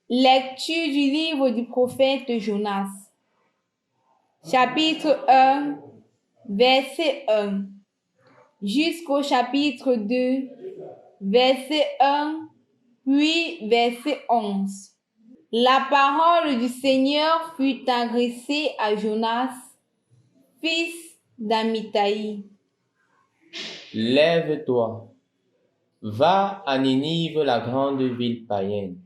Lecture du livre du prophète Jonas. Chapitre 1, verset 1 jusqu'au chapitre 2, verset 1, puis verset 11. La parole du Seigneur fut adressée à Jonas, fils d'Amittai. Lève-toi, va à Ninive, la grande ville païenne,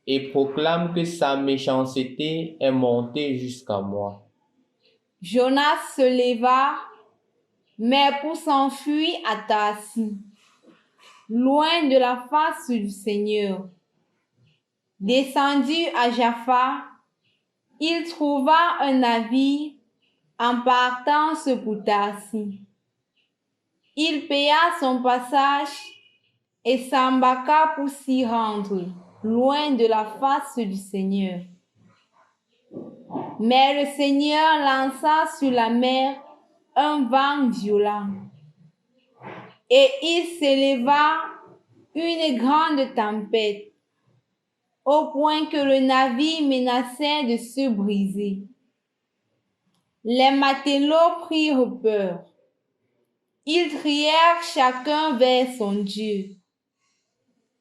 et proclame que sa méchanceté est montée jusqu'à moi. Jonas se leva, mais pour s'enfuir à Tarsis, loin de la face du Seigneur. Descendu à Jaffa, il trouva un navire en partance pour Tarsis. Il paya son passage et s'embarqua pour s'y rendre, loin de la face du Seigneur. Mais le Seigneur lança sur la mer un vent violent, et il s'éleva une grande tempête, au point que le navire menaçait de se briser. Les matelots prirent peur. Ils crièrent chacun vers son Dieu,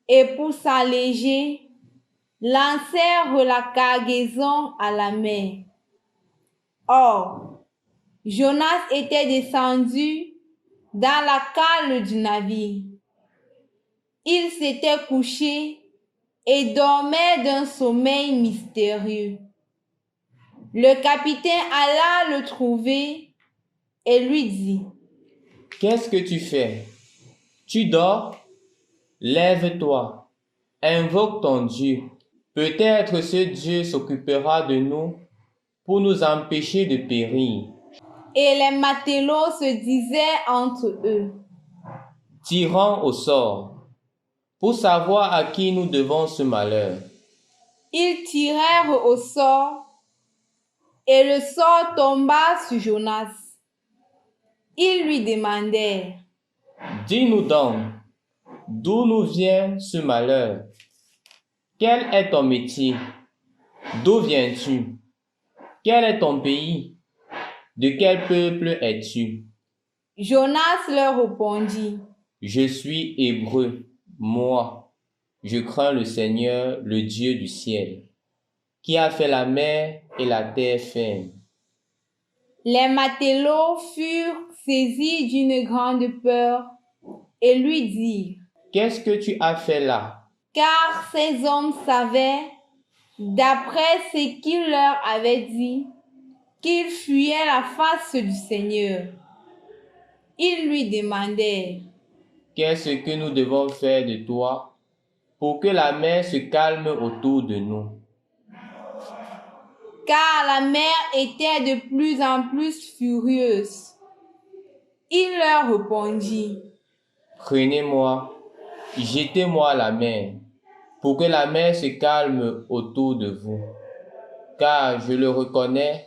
et pour s'alléger, lancèrent la cargaison à la mer. Or, Jonas était descendu dans la cale du navire. Il s'était couché et dormait d'un sommeil mystérieux. Le capitaine alla le trouver et lui dit: Qu'est-ce que tu fais? Tu dors? Lève-toi, invoque ton Dieu. Peut-être ce Dieu s'occupera de nous pour nous empêcher de périr. Et les matelots se disaient entre eux: Tirons au sort pour savoir à qui nous devons ce malheur. Ils tirèrent au sort, et le sort tomba sur Jonas. Ils lui demandèrent: Dis-nous donc, d'où nous vient ce malheur? Quel est ton métier? D'où viens-tu? Quel est ton pays? De quel peuple es-tu? Jonas leur répondit: Je suis hébreu, moi. Je crains le Seigneur, le Dieu du ciel, qui a fait la mer et la terre ferme. Les matelots furent saisis d'une grande peur et lui dirent: Qu'est-ce que tu as fait là? Car ces hommes savaient, d'après ce qu'il leur avait dit, qu'ils fuyaient la face du Seigneur. Ils lui demandèrent: Qu'est-ce que nous devons faire de toi pour que la mer se calme autour de nous? Car la mer était de plus en plus furieuse. Il leur répondit: Prenez-moi, jetez-moi à la mer, pour que la mer se calme autour de vous. Car je le reconnais,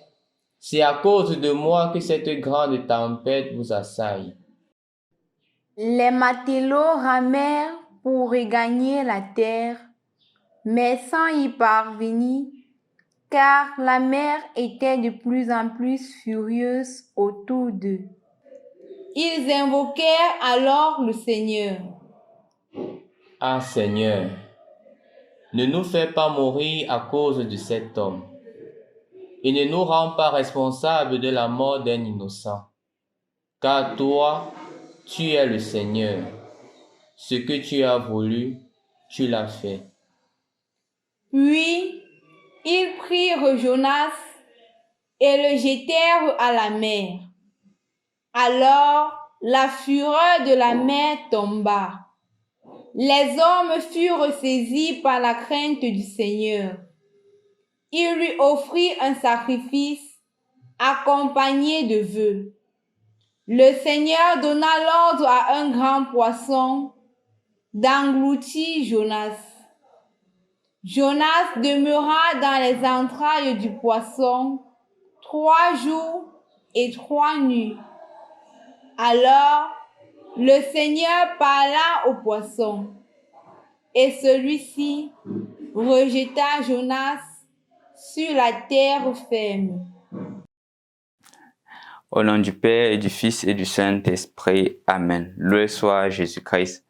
c'est à cause de moi que cette grande tempête vous assaille. Les matelots ramèrent pour regagner la terre, mais sans y parvenir, car la mer était de plus en plus furieuse autour d'eux. Ils invoquèrent alors le Seigneur. Ah Seigneur, ne nous fais pas mourir à cause de cet homme, et ne nous rends pas responsables de la mort d'un innocent. Car toi, tu es le Seigneur. Ce que tu as voulu, tu l'as fait. Puis, ils prirent Jonas et le jetèrent à la mer. Alors, la fureur de la mer tomba. Les hommes furent saisis par la crainte du Seigneur. Ils lui offrirent un sacrifice accompagné de vœux. Le Seigneur donna l'ordre à un grand poisson d'engloutir Jonas. Jonas demeura dans les entrailles du poisson 3 jours et 3 nuits. Alors, le Seigneur parla au poisson, et celui-ci rejeta Jonas sur la terre ferme. Au nom du Père et du Fils et du Saint-Esprit. Amen. Loué soit Jésus-Christ.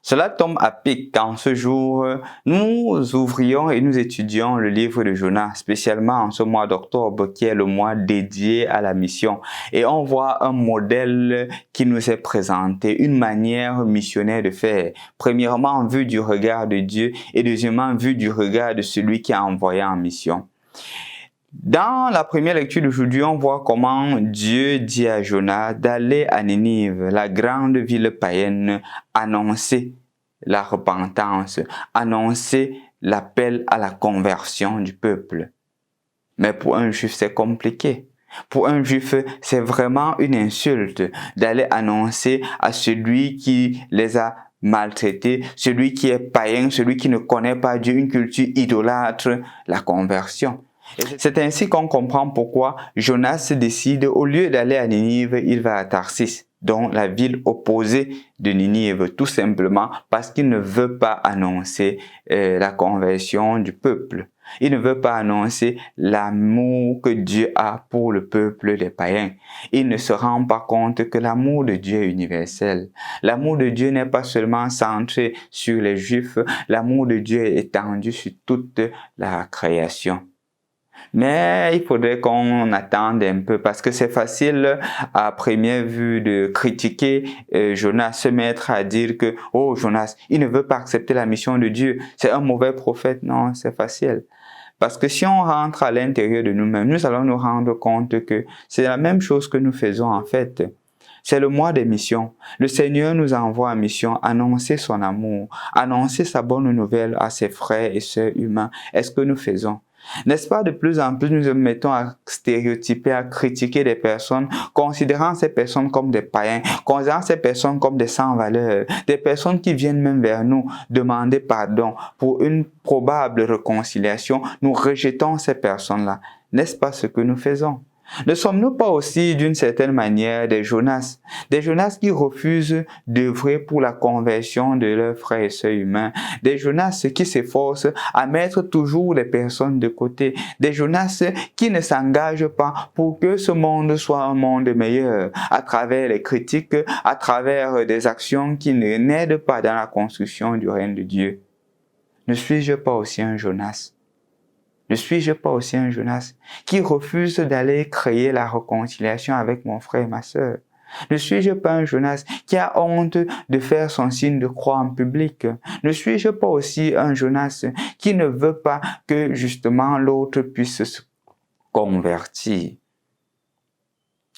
Cela tombe à pic quand ce jour, nous ouvrions et nous étudions le livre de Jonas, spécialement en ce mois d'octobre qui est le mois dédié à la mission. Et on voit un modèle qui nous est présenté, une manière missionnaire de faire. Premièrement, en vue du regard de Dieu et deuxièmement, en vue du regard de celui qui a envoyé en mission. Dans la première lecture d'aujourd'hui, on voit comment Dieu dit à Jonas d'aller à Ninive, la grande ville païenne, annoncer la repentance, annoncer l'appel à la conversion du peuple. Mais pour un juif, c'est compliqué. Pour un juif, c'est vraiment une insulte d'aller annoncer à celui qui les a maltraités, celui qui est païen, celui qui ne connaît pas Dieu, une culture idolâtre, la conversion. C'est ainsi qu'on comprend pourquoi Jonas décide, au lieu d'aller à Ninive, il va à Tarsis, donc la ville opposée de Ninive, tout simplement parce qu'il ne veut pas annoncer la conversion du peuple. Il ne veut pas annoncer l'amour que Dieu a pour le peuple des païens. Il ne se rend pas compte que l'amour de Dieu est universel. L'amour de Dieu n'est pas seulement centré sur les Juifs, l'amour de Dieu est étendu sur toute la création. Mais il faudrait qu'on attende un peu parce que c'est facile à première vue de critiquer Jonas, se mettre à dire que « Oh Jonas, il ne veut pas accepter la mission de Dieu, c'est un mauvais prophète. » Non, c'est facile. Parce que si on rentre à l'intérieur de nous-mêmes, nous allons nous rendre compte que c'est la même chose que nous faisons en fait. C'est le mois des missions. Le Seigneur nous envoie en mission, annoncer son amour, annoncer sa bonne nouvelle à ses frères et sœurs humains. Est-ce que nous faisons? N'est-ce pas, de plus en plus, nous nous mettons à stéréotyper, à critiquer des personnes, considérant ces personnes comme des païens, considérant ces personnes comme des sans-valeur, des personnes qui viennent même vers nous demander pardon pour une probable réconciliation. Nous rejetons ces personnes-là. N'est-ce pas ce que nous faisons? Ne sommes-nous pas aussi d'une certaine manière des Jonas qui refusent d'œuvrer pour la conversion de leurs frères et sœurs humains, des Jonas qui s'efforcent à mettre toujours les personnes de côté, des Jonas qui ne s'engagent pas pour que ce monde soit un monde meilleur à travers les critiques, à travers des actions qui n'aident pas dans la construction du règne de Dieu. Ne suis-je pas aussi un Jonas? Ne suis-je pas aussi un Jonas qui refuse d'aller créer la réconciliation avec mon frère et ma sœur? Ne suis-je pas un Jonas qui a honte de faire son signe de croix en public? Ne suis-je pas aussi un Jonas qui ne veut pas que justement l'autre puisse se convertir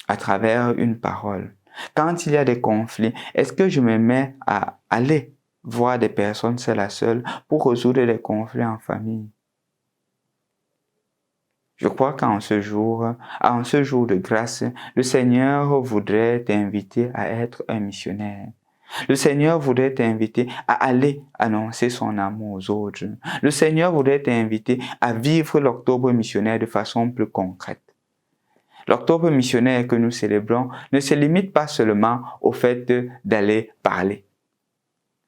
à travers une parole? Quand il y a des conflits, est-ce que je me mets à aller voir des personnes seules à seules pour résoudre les conflits en famille? Je crois qu'en ce jour de grâce, le Seigneur voudrait t'inviter à être un missionnaire. Le Seigneur voudrait t'inviter à aller annoncer son amour aux autres. Le Seigneur voudrait t'inviter à vivre l'octobre missionnaire de façon plus concrète. L'octobre missionnaire que nous célébrons ne se limite pas seulement au fait d'aller parler.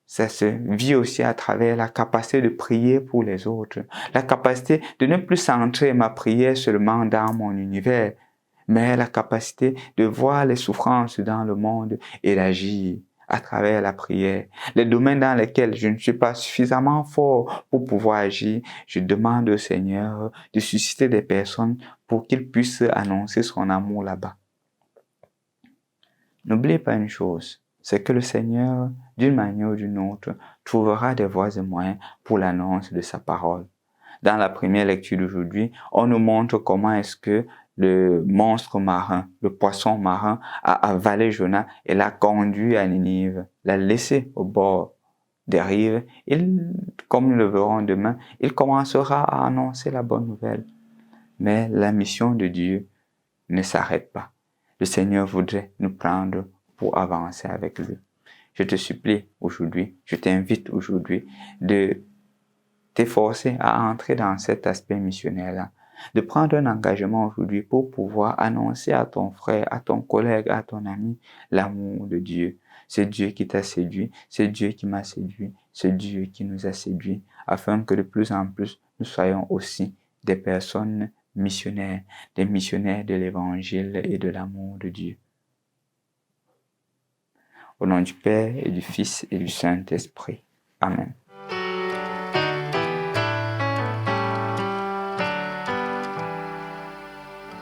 Ça se vit aussi à travers la capacité de prier pour les autres, la capacité de ne plus centrer ma prière seulement dans mon univers, mais la capacité de voir les souffrances dans le monde et d'agir à travers la prière. Les domaines dans lesquels je ne suis pas suffisamment fort pour pouvoir agir, je demande au Seigneur de susciter des personnes pour qu'ils puissent annoncer son amour là-bas. N'oubliez pas une chose, c'est que le Seigneur, d'une manière ou d'une autre, trouvera des voies et moyens pour l'annonce de sa parole. Dans la première lecture d'aujourd'hui, on nous montre comment est-ce que le monstre marin, le poisson marin, a avalé Jonas et l'a conduit à Ninive, l'a laissé au bord des rives. Comme nous le verrons demain, il commencera à annoncer la bonne nouvelle. Mais la mission de Dieu ne s'arrête pas. Le Seigneur voudrait nous prendre pour avancer avec lui. Je te supplie aujourd'hui, je t'invite aujourd'hui de t'efforcer à entrer dans cet aspect missionnaire-là, de prendre un engagement aujourd'hui pour pouvoir annoncer à ton frère, à ton collègue, à ton ami l'amour de Dieu. C'est Dieu qui t'a séduit, c'est Dieu qui m'a séduit, c'est Dieu qui nous a séduits, afin que de plus en plus, nous soyons aussi des personnes missionnaires, des missionnaires de l'Évangile et de l'amour de Dieu. Au nom du Père et du Fils et du Saint-Esprit. Amen.